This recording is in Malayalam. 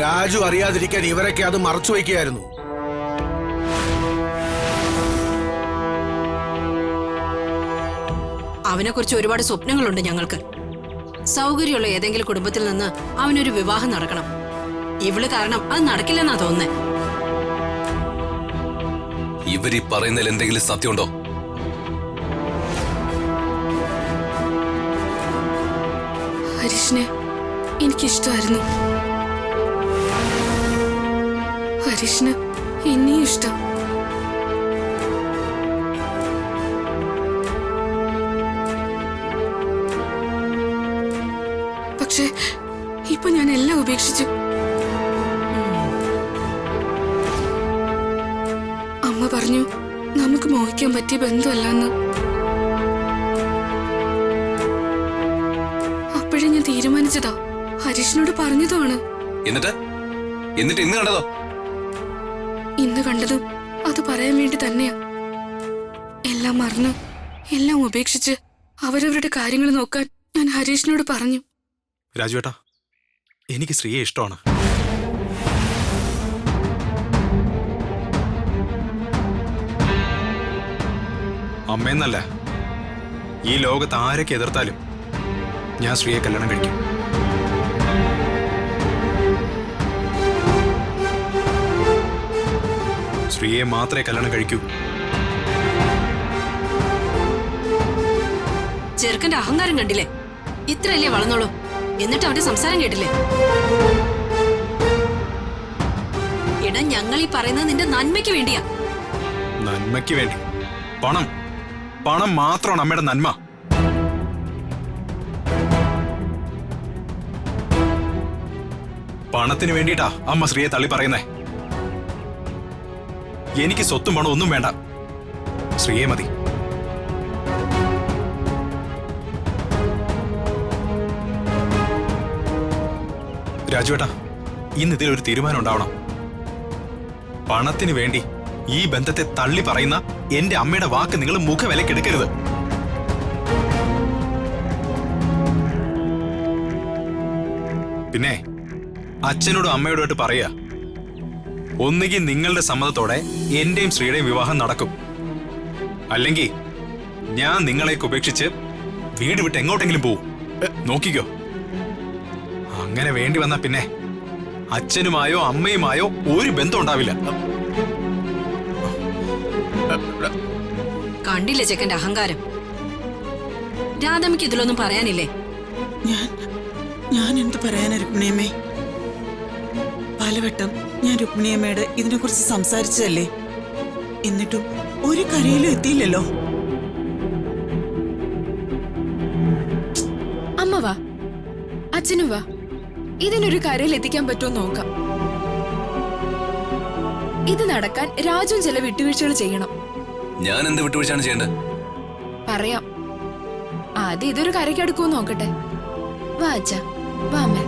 രാജു അറിയാതിരിക്കാൻ ഇവരൊക്കെ അത് മറച്ചു വയ്ക്കുകയായിരുന്നു. അവനെക്കുറിച്ച് ഒരുപാട് സ്വപ്നങ്ങളുണ്ട് ഞങ്ങൾക്ക്. സൗകര്യമുള്ള ഏതെങ്കിലും കുടുംബത്തിൽ നിന്ന് അവനൊരു വിവാഹം നടക്കണം. ഇവള് കാരണം അത് നടക്കില്ലെന്നാ തോന്നുന്നേ. ഇവരീ പറയുന്നതിൽ എന്തെങ്കിലും സത്യമുണ്ടോ? ഹരീഷിനെ എനിക്കിഷ്ടമായിരുന്നു. ഹരീഷിന് എന്നെയും ഇഷ്ടം. പക്ഷെ ഇപ്പൊ ഞാൻ എല്ലാം ഉപേക്ഷിച്ചു. അമ്മ പറഞ്ഞു നമുക്ക് മോഹിക്കാൻ പറ്റിയ ബന്ധമല്ലെന്ന്. അപ്പോഴേ ഞാൻ തീരുമാനിച്ചതാ, ഹരീഷിനോട് പറഞ്ഞതുമാണ്. എന്നിട്ട് ഇന്ന് കണ്ടതോ? ഇന്ന് കണ്ടതും അത് പറയാൻ വേണ്ടി തന്നെയാ. എല്ലാം മറന്ന് എല്ലാം ഉപേക്ഷിച്ച് അവരവരുടെ കാര്യങ്ങൾ നോക്കാൻ ഞാൻ ഹരീഷിനോട് പറഞ്ഞു. രാജുവേട്ടാ, എനിക്ക് ശ്രീയെ ഇഷ്ടമാണ്. അമ്മയെന്നല്ല, ഈ ലോകത്ത് ആരൊക്കെ എതിർത്താലും ഞാൻ ശ്രീയെ കല്യാണം കഴിക്കും. ശ്രീയെ മാത്രമേ കല്യാണം കഴിക്കൂ. ചെറുക്കന്റെ അഹങ്കാരം കണ്ടില്ലേ? ഇത്രയല്ലേ വളർന്നോളൂ, എന്നിട്ട് അവന്റെ സംസാരം കേട്ടില്ലേ? ഇട ഞങ്ങൾ ഈ പറയുന്നത് നിന്റെ നന്മയ്ക്ക് വേണ്ടിയാ. നന്മയ്ക്ക് വേണ്ടി? പണം മാത്രമാണ് അമ്മയുടെ നന്മ. പണത്തിന് വേണ്ടിയിട്ടാ അമ്മ ശ്രീയെ തള്ളി പറയുന്നേ. എനിക്ക് സ്വത്തും പണം ഒന്നും വേണ്ട, ശ്രീയെ മതി. രാജുവേട്ടാ, ഇന്ന് ഇതിലൊരു തീരുമാനം ഉണ്ടാവണം. പണത്തിന് വേണ്ടി ഈ ബന്ധത്തെ തള്ളി പറയുന്ന എന്റെ അമ്മയുടെ വാക്ക് നിങ്ങൾ മുഖവിലക്കെടുക്കരുത്. പിന്നെ അച്ഛനോടും അമ്മയോടുമായിട്ട് പറയുക, ഒന്നുകിൽ നിങ്ങളുടെ സമ്മതത്തോടെ എന്റെയും ശ്രീയുടെയും വിവാഹം നടക്കും, അല്ലെങ്കിൽ ഞാൻ നിങ്ങളെയൊക്കെ ഉപേക്ഷിച്ച് വീട് വിട്ട് എങ്ങോട്ടെങ്കിലും പോവും. നോക്കിക്കോ. അങ്ങനെ വേണ്ടി വന്നാ പിന്നെ അച്ഛനുമായോ അമ്മയുമായോ ഒരു ബന്ധം ഉണ്ടാവില്ല. കണ്ടില്ലേ ചെക്കന്റെ അഹങ്കാരം? രാധമ്മയ്ക്ക് ഇതിലൊന്നും പറയാനില്ലേ? ഞാൻ എന്ത് പറയാനാ രുക്മിണിയമ്മേ? പലവട്ടം ഞാൻ രുക്മിണിയമ്മയോട് ഇതിനെ കുറിച്ച് സംസാരിച്ചതല്ലേ, എന്നിട്ടും ഒരു കരയിലും എത്തിയില്ലല്ലോ. അമ്മ വാ, അച്ഛനും വാ, ഇതിനൊരു കരയിൽ എത്തിക്കാൻ പറ്റുമോ നോക്കാം. ഇത് നടക്കാൻ രാജുവും ചില വിട്ടുവീഴ്ചകൾ ചെയ്യണം. ഞാൻ എന്ത് വിട്ടുവീഴ്ചയാണ് ചെയ്യേണ്ടത്? പറയാം. ആദ്യം ഇതൊരു കരയ്ക്ക് അടുക്കുമോ നോക്കട്ടെ. വാ അച്ഛാ, വാ അമ്മേ.